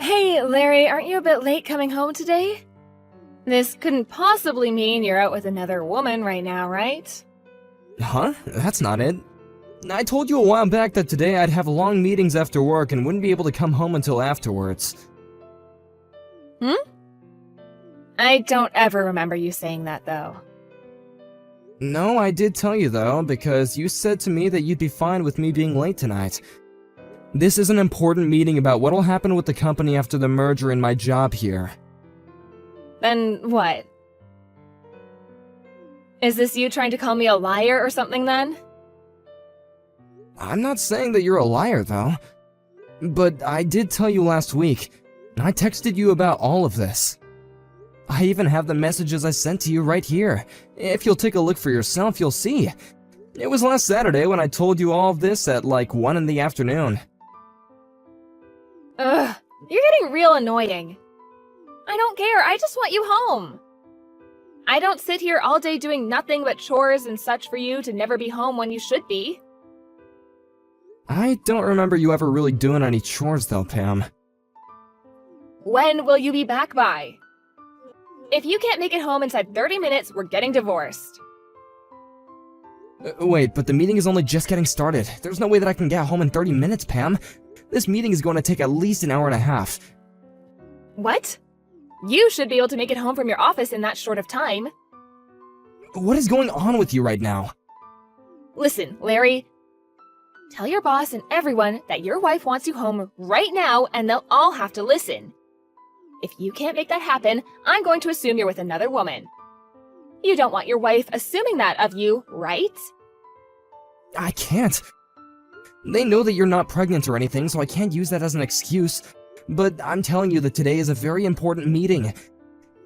Hey, Larry, aren't you a bit late coming home today? This couldn't possibly mean you're out with another woman right now, right? Huh? That's not it. I told you a while back that today I'd have long meetings after work and wouldn't be able to come home until afterwards. I don't ever remember you saying that, though. No, I did tell you though, because you said to me that you'd be fine with me being late tonight. This is an important meeting about what'll happen with the company after the merger and my job here. Then what? Is this you trying to call me a liar or something then? I'm not saying that you're a liar though. But I did tell you last week, and I texted you about all of this. I even have the messages I sent to you right here. If you'll take a look for yourself, you'll see. It was last Saturday when I told you all of this at like 1 in the afternoon. Ugh, you're getting real annoying. I don't care, I just want you home. I don't sit here all day doing nothing but chores and such for you to never be home when you should be. I don't remember you ever really doing any chores though, Pam. When will you be back by? If you can't make it home inside 30 minutes, we're getting divorced. Wait, but the meeting is only just getting started. There's no way that I can get home in 30 minutes, Pam. This meeting is going to take at least an hour and a half. What? You should be able to make it home from your office in that short of time. What is going on with you right now? Listen, Larry. Tell your boss and everyone that your wife wants you home right now and they'll all have to listen. If you can't make that happen, I'm going to assume you're with another woman. You don't want your wife assuming that of you, right? I can't. They know that you're not pregnant or anything, so I can't use that as an excuse. But I'm telling you that today is a very important meeting.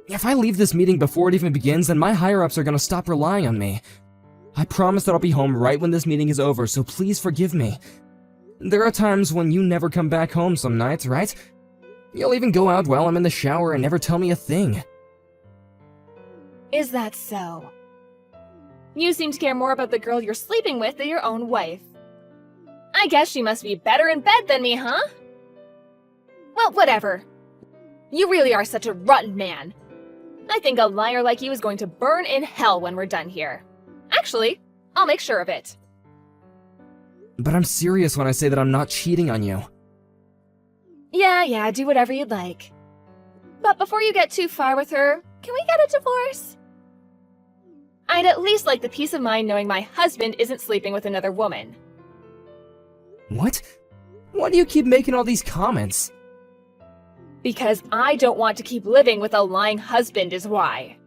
If I leave this meeting before it even begins, then my higher-ups are gonna stop relying on me. I promise that I'll be home right when this meeting is over, so please forgive me. There are times when you never come back home some nights, right? You'll even go out while I'm in the shower and never tell me a thing. Is that so? You seem to care more about the girl you're sleeping with than your own wife. I guess she must be better in bed than me, huh? Well, whatever. You really are such a rotten man. I think a liar like you is going to burn in hell when we're done here. Actually, I'll make sure of it. But I'm serious when I say that I'm not cheating on you. Yeah, do whatever you'd like. But before you get too far with her, can we get a divorce? I'd at least like the peace of mind knowing my husband isn't sleeping with another woman. What? Why do you keep making all these comments? Because I don't want to keep living with a lying husband is why.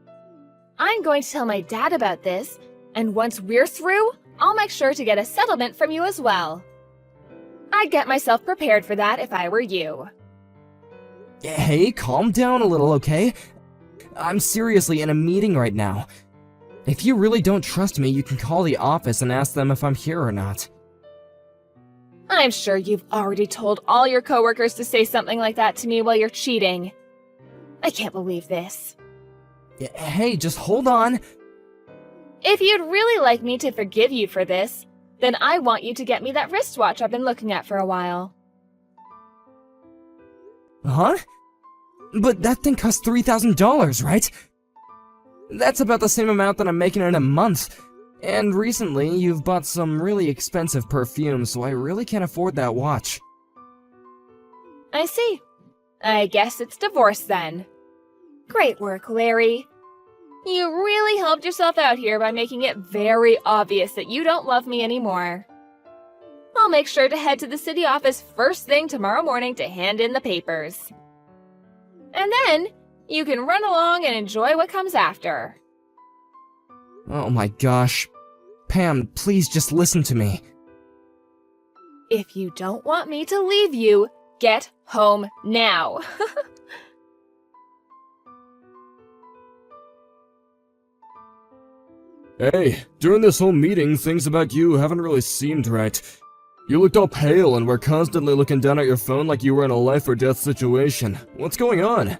I'm going to tell my dad about this, and once we're through, I'll make sure to get a settlement from you as well. I'd get myself prepared for that if I were you. Hey, calm down a little, okay? I'm seriously in a meeting right now. If you really don't trust me, you can call the office and ask them if I'm here or not. I'm sure you've already told all your coworkers to say something like that to me while you're cheating. I can't believe this. Hey, just hold on. If you'd really like me to forgive you for this, then I want you to get me that wristwatch I've been looking at for a while. Huh? But that thing costs $3,000, right? That's about the same amount that I'm making in a month. And recently, you've bought some really expensive perfume, so I really can't afford that watch. I see. I guess it's divorce then. Great work, Larry. You really helped yourself out here by making it very obvious that you don't love me anymore. I'll make sure to head to the city office first thing tomorrow morning to hand in the papers. And then, you can run along and enjoy what comes after. Oh my gosh. Pam, please just listen to me. If you don't want me to leave you, get home now. Hey, during this whole meeting, things about you haven't really seemed right. You looked all pale and were constantly looking down at your phone like you were in a life or death situation. What's going on?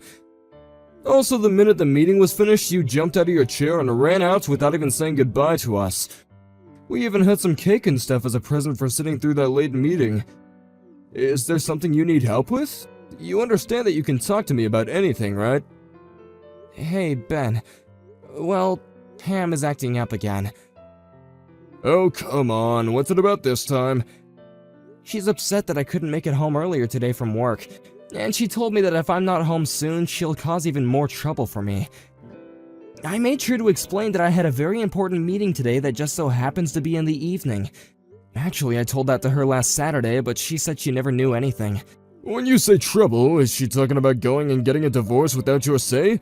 Also, the minute the meeting was finished, you jumped out of your chair and ran out without even saying goodbye to us. We even had some cake and stuff as a present for sitting through that late meeting. Is there something you need help with? You understand that you can talk to me about anything, right? Hey, Ben. Well, Pam is acting up again. Oh, come on, what's it about this time? She's upset that I couldn't make it home earlier today from work, and she told me that if I'm not home soon, she'll cause even more trouble for me. I made sure to explain that I had a very important meeting today that just so happens to be in the evening. Actually, I told that to her last Saturday, but she said she never knew anything. When you say trouble, is she talking about going and getting a divorce without your say?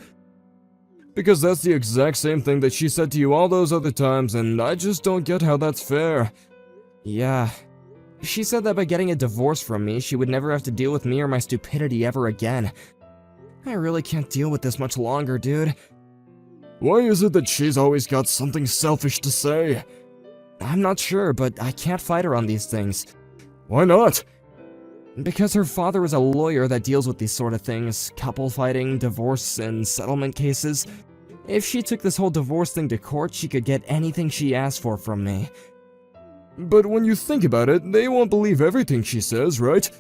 Because that's the exact same thing that she said to you all those other times, and I just don't get how that's fair. Yeah. She said that by getting a divorce from me, she would never have to deal with me or my stupidity ever again. I really can't deal with this much longer, dude. Why is it that she's always got something selfish to say? I'm not sure, but I can't fight her on these things. Why not? Because her father is a lawyer that deals with these sort of things, couple fighting, divorce, and settlement cases. If she took this whole divorce thing to court, she could get anything she asked for from me. But when you think about it, they won't believe everything she says, right?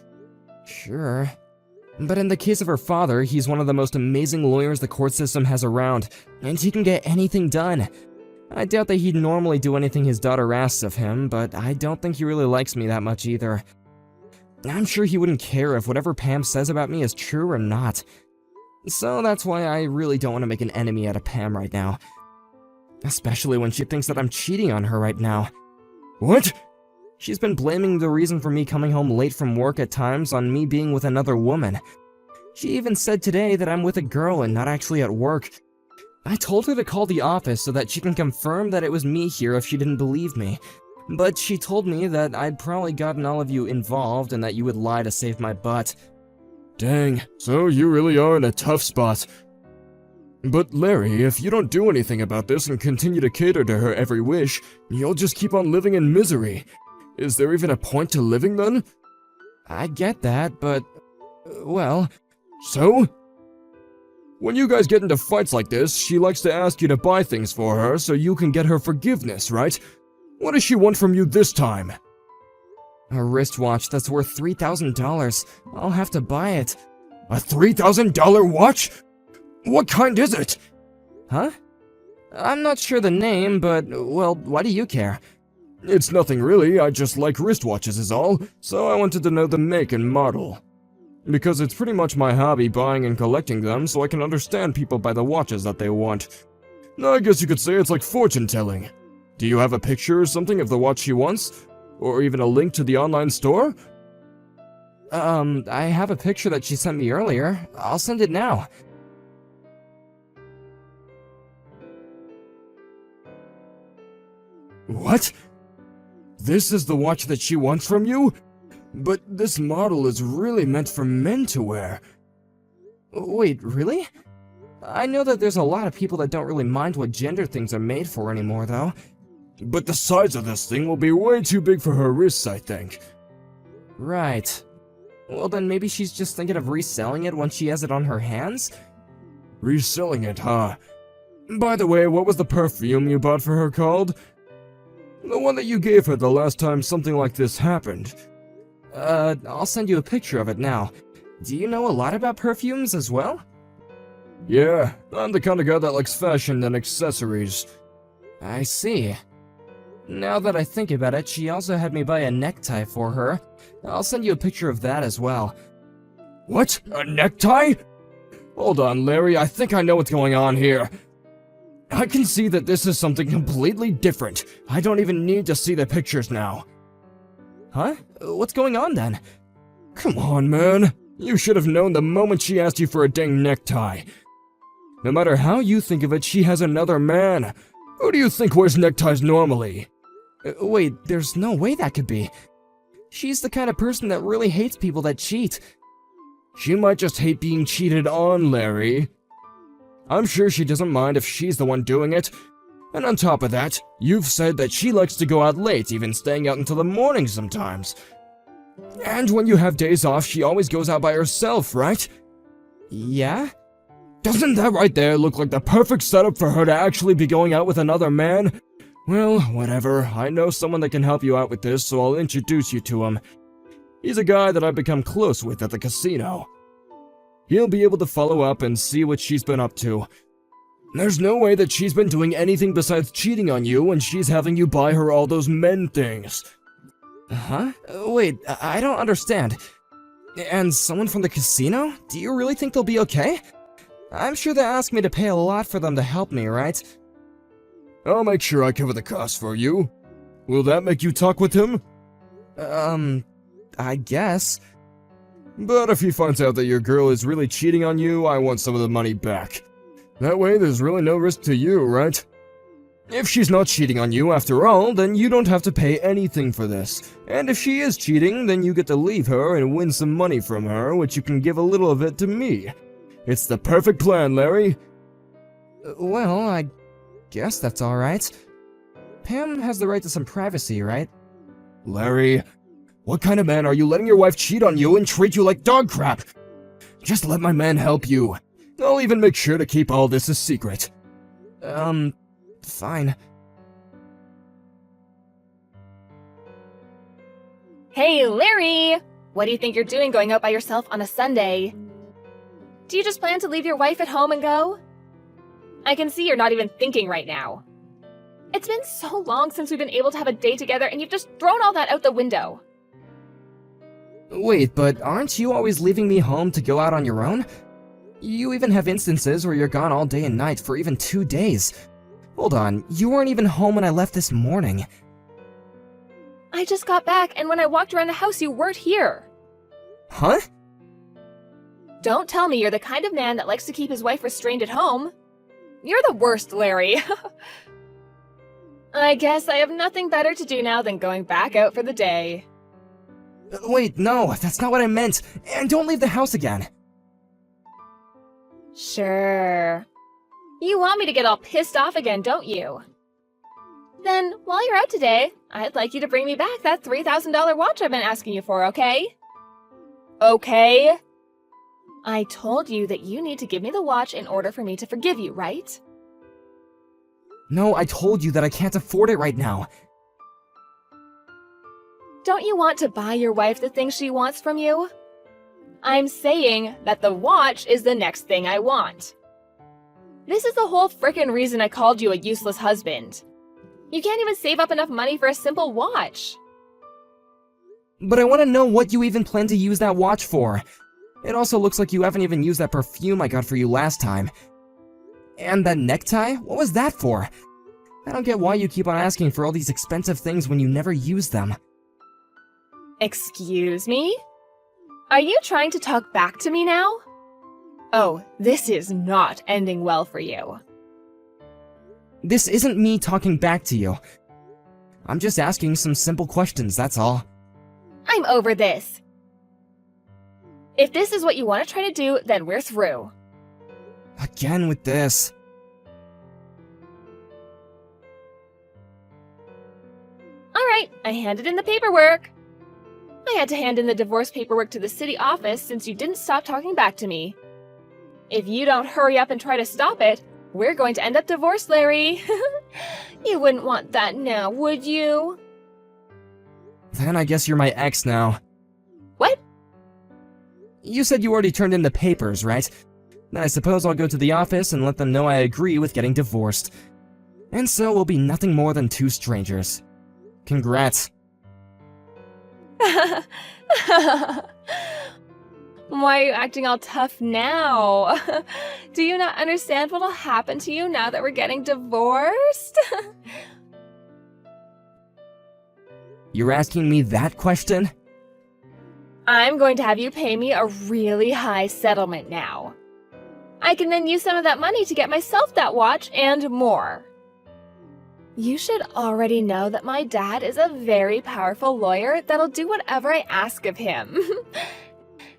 Sure. But in the case of her father, he's one of the most amazing lawyers the court system has around, and he can get anything done. I doubt that he'd normally do anything his daughter asks of him, but I don't think he really likes me that much either. I'm sure he wouldn't care if whatever Pam says about me is true or not. So that's why I really don't want to make an enemy out of Pam right now. Especially when she thinks that I'm cheating on her right now. What? She's been blaming the reason for me coming home late from work at times on me being with another woman. She even said today that I'm with a girl and not actually at work. I told her to call the office so that she can confirm that it was me here if she didn't believe me. But she told me that I'd probably gotten all of you involved and that you would lie to save my butt. Dang, so you really are in a tough spot. But Larry, if you don't do anything about this and continue to cater to her every wish, you'll just keep on living in misery. Is there even a point to living then? I get that, but... well... So? When you guys get into fights like this, she likes to ask you to buy things for her so you can get her forgiveness, right? What does she want from you this time? A wristwatch that's worth $3,000. I'll have to buy it. A $3,000 watch? What kind is it? Huh? I'm not sure the name, but, well, why do you care? It's nothing really, I just like wristwatches is all, so I wanted to know the make and model. Because it's pretty much my hobby buying and collecting them, so I can understand people by the watches that they want. I guess you could say it's like fortune telling. Do you have a picture or something of the watch she wants? Or even a link to the online store? I have a picture that she sent me earlier. I'll send it now. What? This is the watch that she wants from you? But this model is really meant for men to wear. Wait, really? I know that there's a lot of people that don't really mind what gender things are made for anymore, though. But the size of this thing will be way too big for her wrists, I think. Right. Well, then maybe she's just thinking of reselling it once she has it on her hands? Reselling it, huh? By the way, what was the perfume you bought for her called? The one that you gave her the last time something like this happened. I'll send you a picture of it now. Do you know a lot about perfumes as well? Yeah, I'm the kind of guy that likes fashion and accessories. I see. Now that I think about it, she also had me buy a necktie for her. I'll send you a picture of that as well. What? A necktie? Hold on, Larry, I think I know what's going on here. I can see that this is something completely different. I don't even need to see the pictures now. Huh? What's going on then? Come on, man. You should have known the moment she asked you for a dang necktie. No matter how you think of it, she has another man. Who do you think wears neckties normally? Wait, there's no way that could be. She's the kind of person that really hates people that cheat. She might just hate being cheated on, Larry. I'm sure she doesn't mind if she's the one doing it. And on top of that, you've said that she likes to go out late, even staying out until the morning sometimes. And when you have days off, she always goes out by herself, right? Yeah? Doesn't that right there look like the perfect setup for her to actually be going out with another man? Well, whatever. I know someone that can help you out with this, so I'll introduce you to him. He's a guy that I've become close with at the casino. he'll be able to follow up and see what she's been up to. There's no way that she's been doing anything besides cheating on you when she's having you buy her all those men things. Huh? Wait, I don't understand. And someone from the casino? Do you really think they'll be okay? I'm sure they asked me to pay a lot for them to help me, right? I'll make sure I cover the cost for you. Will that make you talk with him? I guess. But if he finds out that your girl is really cheating on you, I want some of the money back. That way there's really no risk to you, right? If she's not cheating on you after all, then you don't have to pay anything for this. And if she is cheating, then you get to leave her and win some money from her, which you can give a little of it to me. It's the perfect plan, Larry. Well, I guess that's alright. Pam has the right to some privacy, right? Larry, what kind of man are you letting your wife cheat on you and treat you like dog crap? Just let my man help you. I'll even make sure to keep all this a secret. Fine. Hey, Larry! What do you think you're doing going out by yourself on a Sunday? Do you just plan to leave your wife at home and go? I can see you're not even thinking right now. It's been so long since we've been able to have a day together and you've just thrown all that out the window. Wait, but aren't you always leaving me home to go out on your own? You even have instances where you're gone all day and night for even 2 days. Hold on, you weren't even home when I left this morning. I just got back, and when I walked around the house, you weren't here. Huh? Don't tell me you're the kind of man that likes to keep his wife restrained at home. You're the worst, Larry. I guess I have nothing better to do now than going back out for the day. Wait, no, that's not what I meant. And don't leave the house again. Sure. You want me to get all pissed off again, don't you? Then, while you're out today, I'd like you to bring me back that $3,000 watch I've been asking you for, okay? Okay? I told you that you need to give me the watch in order for me to forgive you, right? No, I told you that I can't afford it right now. Don't you want to buy your wife the things she wants from you? I'm saying that the watch is the next thing I want. This is the whole frickin' reason I called you a useless husband. You can't even save up enough money for a simple watch. But I want to know what you even plan to use that watch for. It also looks like you haven't even used that perfume I got for you last time. And that necktie? What was that for? I don't get why you keep on asking for all these expensive things when you never use them. Excuse me? Are you trying to talk back to me now? Oh, this is not ending well for you. This isn't me talking back to you. I'm just asking some simple questions, that's all. I'm over this. If this is what you want to try to do, then we're through. Again with this. Alright, I handed in the paperwork. I had to hand in the divorce paperwork to the city office since you didn't stop talking back to me. If you don't hurry up and try to stop it, we're going to end up divorced, Larry. You wouldn't want that now, would you? Then I guess you're my ex now. What? You said you already turned in the papers, right? Then I suppose I'll go to the office and let them know I agree with getting divorced. And so we'll be nothing more than two strangers. Congrats. Why are you acting all tough now? Do you not understand what'll happen to you now that we're getting divorced? You're asking me that question? I'm going to have you pay me a really high settlement now. I can then use some of that money to get myself that watch and more. You should already know that my dad is a very powerful lawyer that'll do whatever I ask of him.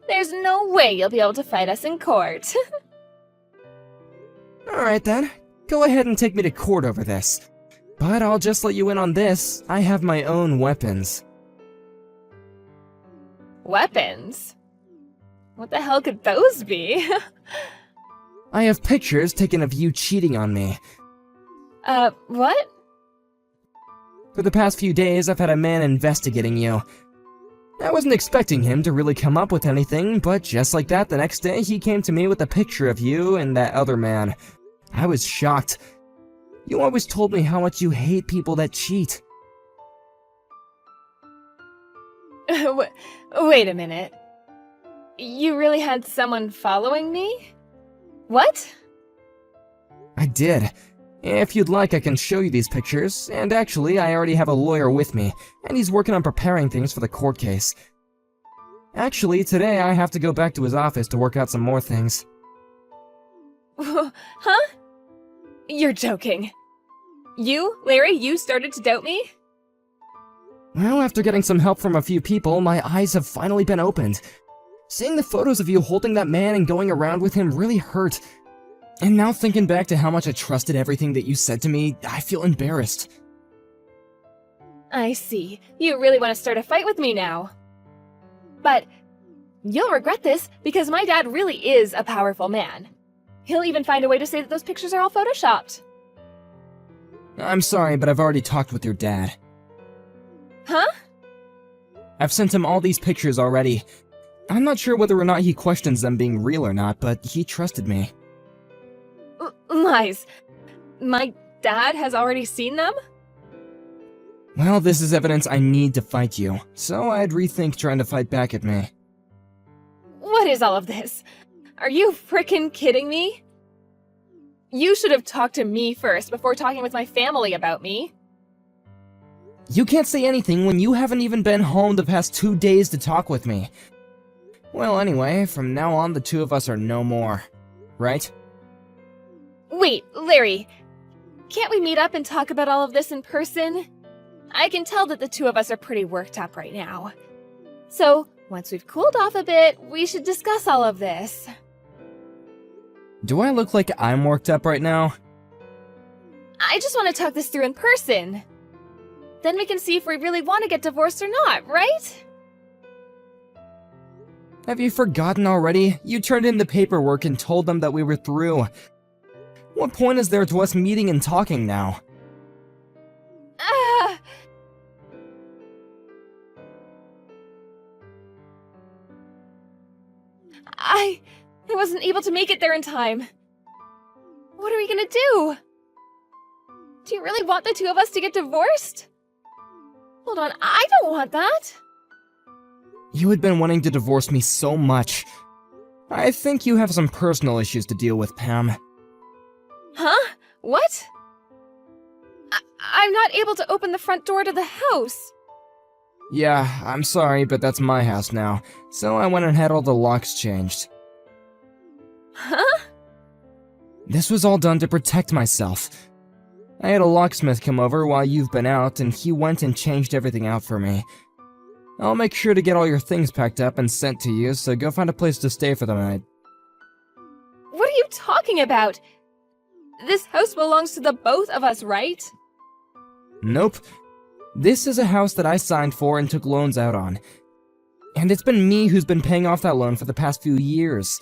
There's no way you'll be able to fight us in court. Alright then, go ahead and take me to court over this. But I'll just let you in on this, I have my own weapons. Weapons? What the hell could those be? I have pictures taken of you cheating on me. What? For the past few days, I've had a man investigating you. I wasn't expecting him to really come up with anything, but just like that, the next day he came to me with a picture of you and that other man. I was shocked. You always told me how much you hate people that cheat. Wait a minute. You really had someone following me? What? I did. If you'd like, I can show you these pictures, and actually, I already have a lawyer with me, and he's working on preparing things for the court case. Actually, today I have to go back to his office to work out some more things. Huh? You're joking. Larry, you started to doubt me? Well, after getting some help from a few people, my eyes have finally been opened. Seeing the photos of you holding that man and going around with him really hurt. And now thinking back to how much I trusted everything that you said to me, I feel embarrassed. I see. You really want to start a fight with me now. But you'll regret this because my dad really is a powerful man. He'll even find a way to say that those pictures are all photoshopped. I'm sorry, but I've already talked with your dad. Huh? I've sent him all these pictures already. I'm not sure whether or not he questions them being real or not, but he trusted me. Lies. My dad has already seen them? Well, this is evidence I need to fight you, so I'd rethink trying to fight back at me. What is all of this? Are you frickin' kidding me? You should have talked to me first before talking with my family about me. You can't say anything when you haven't even been home the past 2 days to talk with me. Well, anyway, from now on the two of us are no more, right? Wait, Larry. Can't we meet up and talk about all of this in person? I can tell that the two of us are pretty worked up right now. So, once we've cooled off a bit, we should discuss all of this. Do I look like I'm worked up right now? I just want to talk this through in person. Then we can see if we really want to get divorced or not, right? Have you forgotten already? You turned in the paperwork and told them that we were through. What point is there to us meeting and talking now? Ah! I wasn't able to make it there in time. What are we gonna do? Do you really want the two of us to get divorced? Hold on, I don't want that. You had been wanting to divorce me so much. I think you have some personal issues to deal with, Pam. Huh? What? I'm not able to open the front door to the house. Yeah, I'm sorry, but that's my house now, so I went and had all the locks changed. Huh? This was all done to protect myself. I had a locksmith come over while you've been out, and he went and changed everything out for me. I'll make sure to get all your things packed up and sent to you, so go find a place to stay for the night. What are you talking about? This house belongs to the both of us, right? Nope. This is a house that I signed for and took loans out on. And it's been me who's been paying off that loan for the past few years.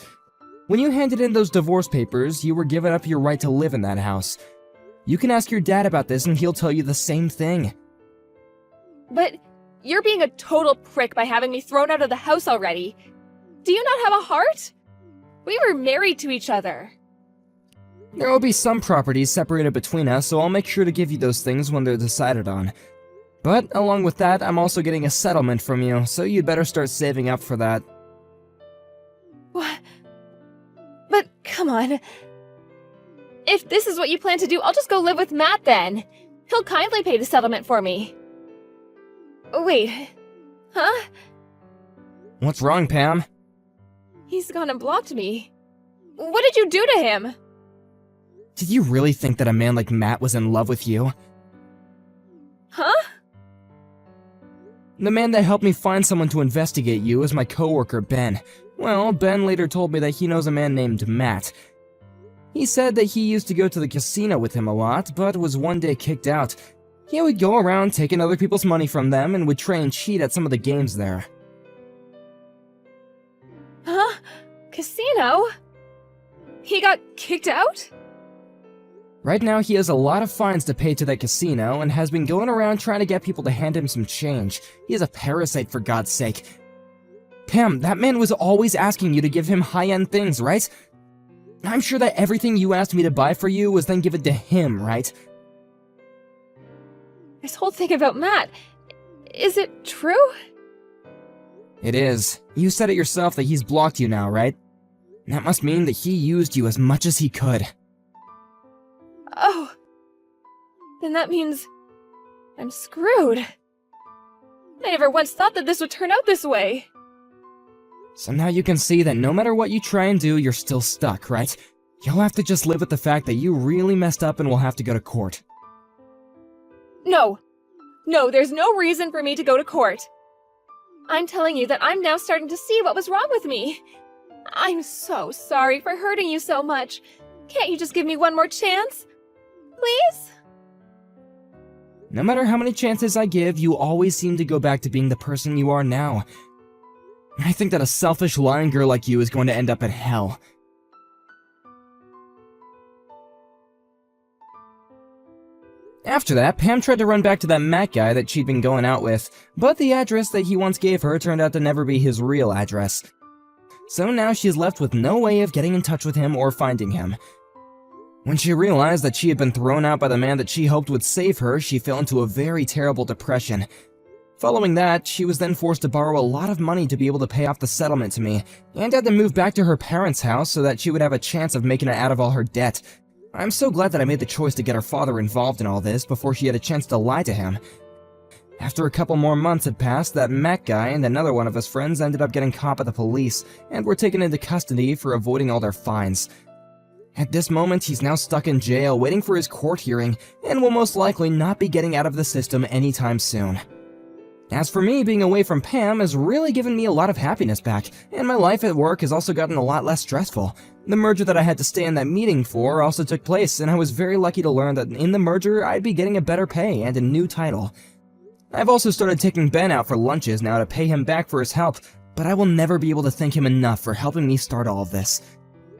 When you handed in those divorce papers, you were giving up your right to live in that house. You can ask your dad about this and he'll tell you the same thing. But you're being a total prick by having me thrown out of the house already. Do you not have a heart? We were married to each other. There will be some properties separated between us, so I'll make sure to give you those things when they're decided on. But along with that, I'm also getting a settlement from you, so you'd better start saving up for that. What? But come on. If this is what you plan to do, I'll just go live with Matt then. He'll kindly pay the settlement for me. Wait. Huh? What's wrong, Pam? He's gone and blocked me. What did you do to him? Did you really think that a man like Matt was in love with you? Huh? The man that helped me find someone to investigate you is my coworker, Ben. Well, Ben later told me that he knows a man named Matt. He said that he used to go to the casino with him a lot, but was one day kicked out. He would go around taking other people's money from them and would try and cheat at some of the games there. Huh? Casino? He got kicked out? Right now, he has a lot of fines to pay to that casino and has been going around trying to get people to hand him some change. He is a parasite, for God's sake. Pam, that man was always asking you to give him high-end things, right? I'm sure that everything you asked me to buy for you was then given to him, right? This whole thing about Matt, is it true? It is. You said it yourself that he's blocked you now, right? That must mean that he used you as much as he could. Oh. Then that means I'm screwed. I never once thought that this would turn out this way. So now you can see that no matter what you try and do, you're still stuck, right? You'll have to just live with the fact that you really messed up and will have to go to court. No. No, there's no reason for me to go to court. I'm telling you that I'm now starting to see what was wrong with me. I'm so sorry for hurting you so much. Can't you just give me one more chance? Please? No matter how many chances I give, you always seem to go back to being the person you are now. I think that a selfish, lying girl like you is going to end up in hell. After that, Pam tried to run back to that Matt guy that she'd been going out with, but the address that he once gave her turned out to never be his real address. So now she's left with no way of getting in touch with him or finding him. When she realized that she had been thrown out by the man that she hoped would save her, she fell into a very terrible depression. Following that, she was then forced to borrow a lot of money to be able to pay off the settlement to me, and had to move back to her parents' house so that she would have a chance of making it out of all her debt. I'm so glad that I made the choice to get her father involved in all this before she had a chance to lie to him. After a couple more months had passed, that Matt guy and another one of his friends ended up getting caught by the police, and were taken into custody for avoiding all their fines. At this moment, he's now stuck in jail waiting for his court hearing, and will most likely not be getting out of the system anytime soon. As for me, being away from Pam has really given me a lot of happiness back, and my life at work has also gotten a lot less stressful. The merger that I had to stay in that meeting for also took place, and I was very lucky to learn that in the merger I'd be getting a better pay and a new title. I've also started taking Ben out for lunches now to pay him back for his help, but I will never be able to thank him enough for helping me start all of this.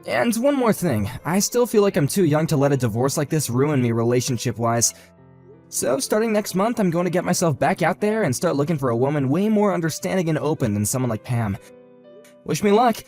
And one more thing, I still feel like I'm too young to let a divorce like this ruin me relationship-wise. So, starting next month, I'm going to get myself back out there and start looking for a woman way more understanding and open than someone like Pam. Wish me luck!